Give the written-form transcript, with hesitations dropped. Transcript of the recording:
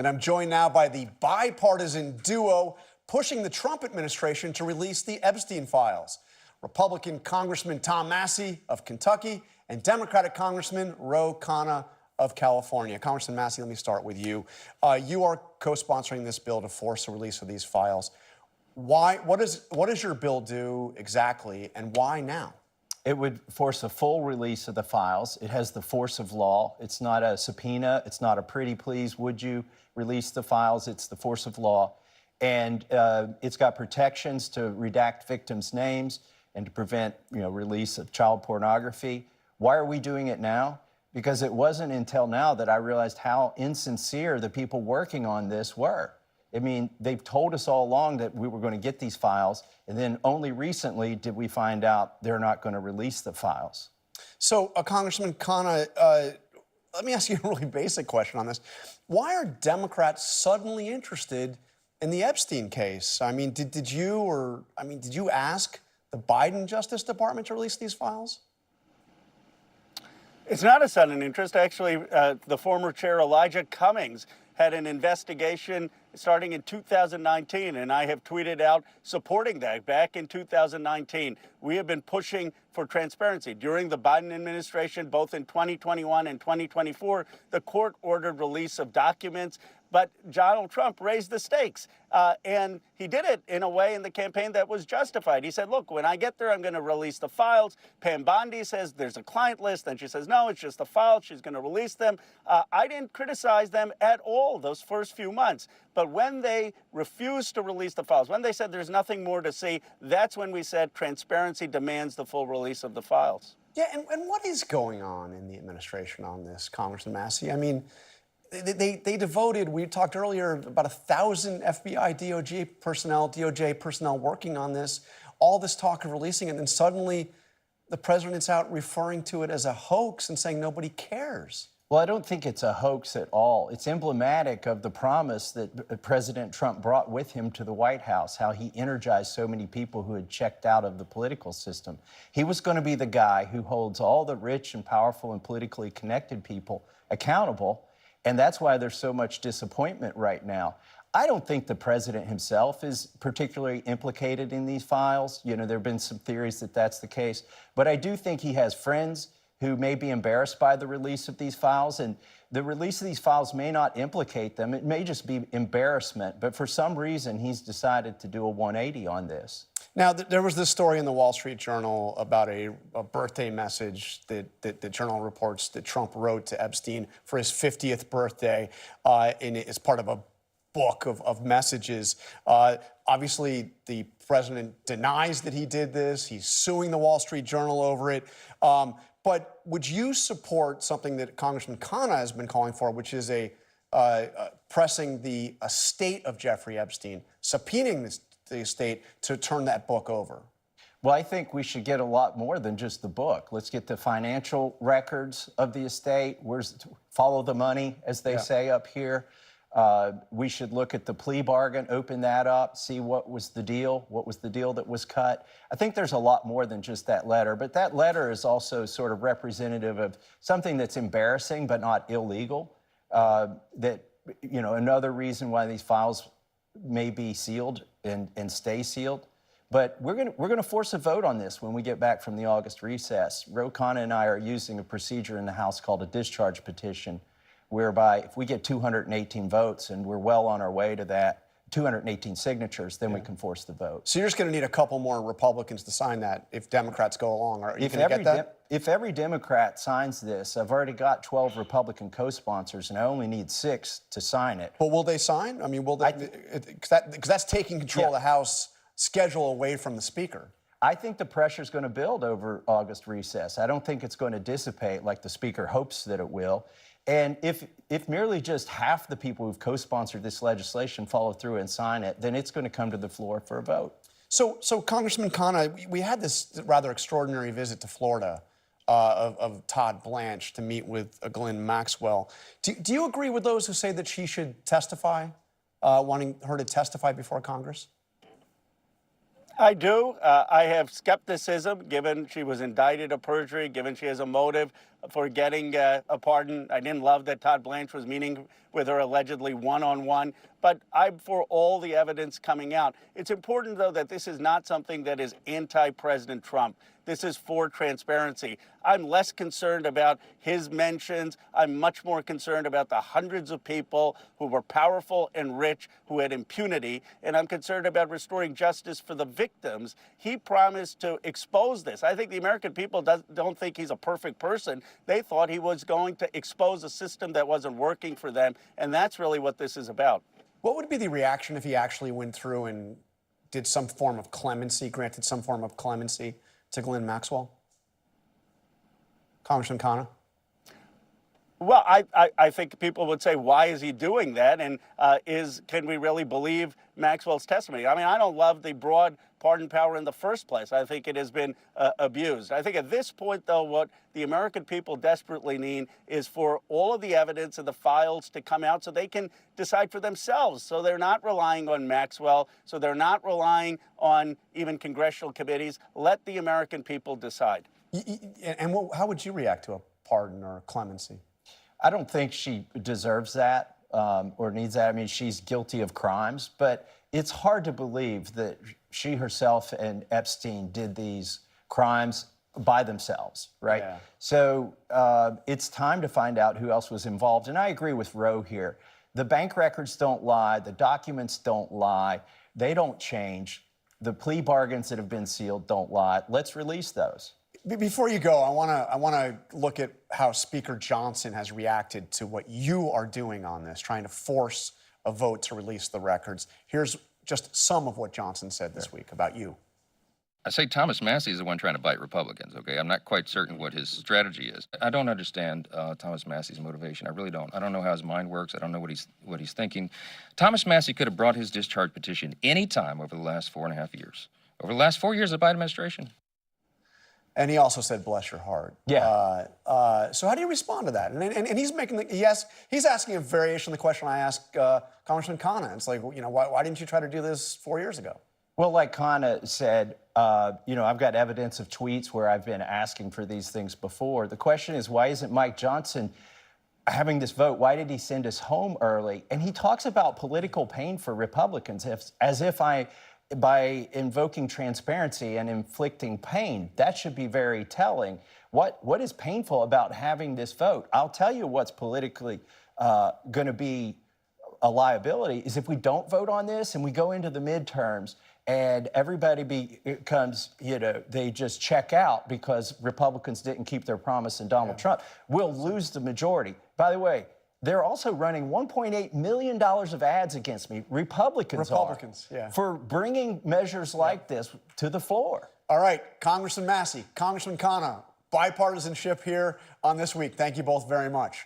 And I'm joined now by the bipartisan duo pushing the Trump administration to release the Epstein files. Republican Congressman Tom Massie of Kentucky and Democratic Congressman Ro Khanna of California. Congressman Massie, let me start with you. You are co-sponsoring this bill to force the release of these files. What does your bill do exactly, and why now? It would force a full release of the files. It has the force of law. It's not a subpoena. It's not a pretty please, would you release the files? It's the force of law. And it's got protections to redact victims' names and to prevent, release of child pornography. Why are we doing it now? Because it wasn't until now that I realized how insincere the people working on this were. I mean, they've told us all along that we were going to get these files, and then only recently did we find out they're not going to release the files. So, Congressman Khanna, let me ask you a really basic question on this. Why are Democrats suddenly interested in the Epstein case? I mean, did you ask the Biden Justice Department to release these files? It's not a sudden interest. Actually, the former chair, Elijah Cummings, had an investigation starting in 2019, and I have tweeted out supporting that back in 2019. We have been pushing for transparency. During the Biden administration, both in 2021 and 2024, the court ordered release of documents, but Donald Trump raised the stakes, and he did it in a way in the campaign that was justified. He said, look, when I get there, I'm going to release the files. Pam Bondi says there's a client list, and she says, no, it's just the files. She's going to release them. I didn't criticize them at all those first few months. But when they refused to release the files, when they said there's nothing more to see, that's when we said transparency demands the full release of the files. Yeah, and what is going on in the administration on this, Congressman Massie? I mean, they devoted, we talked earlier, about 1,000 FBI, DOJ personnel working on this, all this talk of releasing it, and then suddenly the president's out referring to it as a hoax and saying nobody cares. Well, I don't think it's a hoax at all. It's emblematic of the promise that President Trump brought with him to the White House, how he energized so many people who had checked out of the political system. He was going to be the guy who holds all the rich and powerful and politically connected people accountable, and that's why there's so much disappointment right now. I don't think the president himself is particularly implicated in these files. There have been some theories that that's the case, but I do think he has friends who may be embarrassed by the release of these files, and the release of these files may not implicate them. It may just be embarrassment, but for some reason, he's decided to do a 180 on this. Now, there was this story in the Wall Street Journal about a birthday message that the Journal reports that Trump wrote to Epstein for his 50th birthday, and it's part of a book of messages. Obviously, the president denies that he did this. He's suing the Wall Street Journal over it. But would you support something that Congressman Khanna has been calling for, which is pressing the estate of Jeffrey Epstein, subpoenaing the estate to turn that book over? Well, I think we should get a lot more than just the book. Let's get the financial records of the estate. Follow the money, as they say up here. We should look at the plea bargain, open that up, see what was the deal that was cut. I think there's a lot more than just that letter, but that letter is also sort of representative of something that's embarrassing but not illegal. Another reason why these files may be sealed and stay sealed. But we're gonna force a vote on this when we get back from the August recess. Ro Khanna and I are using a procedure in the House called a discharge petition, whereby if we get 218 votes, and we're well on our way to that, 218 signatures, then we can force the vote. So you're just going to need a couple more Republicans to sign that if Democrats go along. Are you going to get that? If every Democrat signs this, I've already got 12 Republican co-sponsors, and I only need 6 to sign it. But will they sign? I mean, will they? Because that's taking control of the House schedule away from the Speaker. I think the pressure's going to build over August recess. I don't think it's going to dissipate like the Speaker hopes that it will. And if merely just half the people who've co-sponsored this legislation follow through and sign it, then it's going to come to the floor for a vote. So Congressman Khanna, we had this rather extraordinary visit to Florida of Todd Blanche to meet with Ghislaine Maxwell. Do you agree with those who say that she should testify, wanting her to testify before Congress? I do. I have skepticism, given she was indicted of perjury, given she has a motive. for getting a pardon. I didn't love that Todd Blanche was meeting with her allegedly one-on-one, but I'm for all the evidence coming out. It's important, though, that this is not something that is anti-President Trump. This is for transparency. I'm less concerned about his mentions. I'm much more concerned about the hundreds of people who were powerful and rich who had impunity, and I'm concerned about restoring justice for the victims. He promised to expose this. I think the American people don't think he's a perfect person. They thought he was going to expose a system that wasn't working for them, and that's really what this is about. What would be the reaction if he actually went through and did some form of clemency, granted some form of clemency to Ghislaine Maxwell? Congressman Khanna? Well, I think people would say, why is he doing that? And can we really believe Maxwell's testimony? I mean, I don't love the broad pardon power in the first place. I think it has been abused. I think at this point, though, what the American people desperately need is for all of the evidence and the files to come out so they can decide for themselves. So they're not relying on Maxwell, so they're not relying on even congressional committees. Let the American people decide. And how would you react to a pardon or clemency? I don't think she deserves that or needs that. I mean, she's guilty of crimes, but it's hard to believe that she herself and Epstein did these crimes by themselves, right? Yeah. So it's time to find out who else was involved. And I agree with Roe here. The bank records don't lie. The documents don't lie. They don't change. The plea bargains that have been sealed don't lie. Let's release those. Before you go, I want to look at how Speaker Johnson has reacted to what you are doing on this, trying to force a vote to release the records. Here's just some of what Johnson said this week about you. I say Thomas Massie is the one trying to bite Republicans, okay? I'm not quite certain what his strategy is. I don't understand Thomas Massie's motivation. I really don't. I don't know how his mind works. I don't know what he's thinking. Thomas Massie could have brought his discharge petition any time over the last 4.5 years. Over the last 4 years of the Biden administration. And he also said, bless your heart. Yeah. So how do you respond to that? And he's making he's asking a variation of the question I asked Congressman Khanna. It's like, you know, why didn't you try to do this 4 years ago? Well, like Khanna said, you know, I've got evidence of tweets where I've been asking for these things before. The question is, why isn't Mike Johnson having this vote? Why did he send us home early? And he talks about political pain for Republicans as if by invoking transparency and inflicting pain. That should be very telling. What is painful about having this vote? I'll tell you what's politically going to be a liability is if we don't vote on this and we go into the midterms and everybody becomes, you know, they just check out because Republicans didn't keep their promise in Donald Trump. We'll lose the majority. By the way, they're also running $1.8 million of ads against me. Republicans are, for bringing measures like this to the floor. All right, Congressman Massie, Congressman Khanna, bipartisanship here on This Week. Thank you both very much.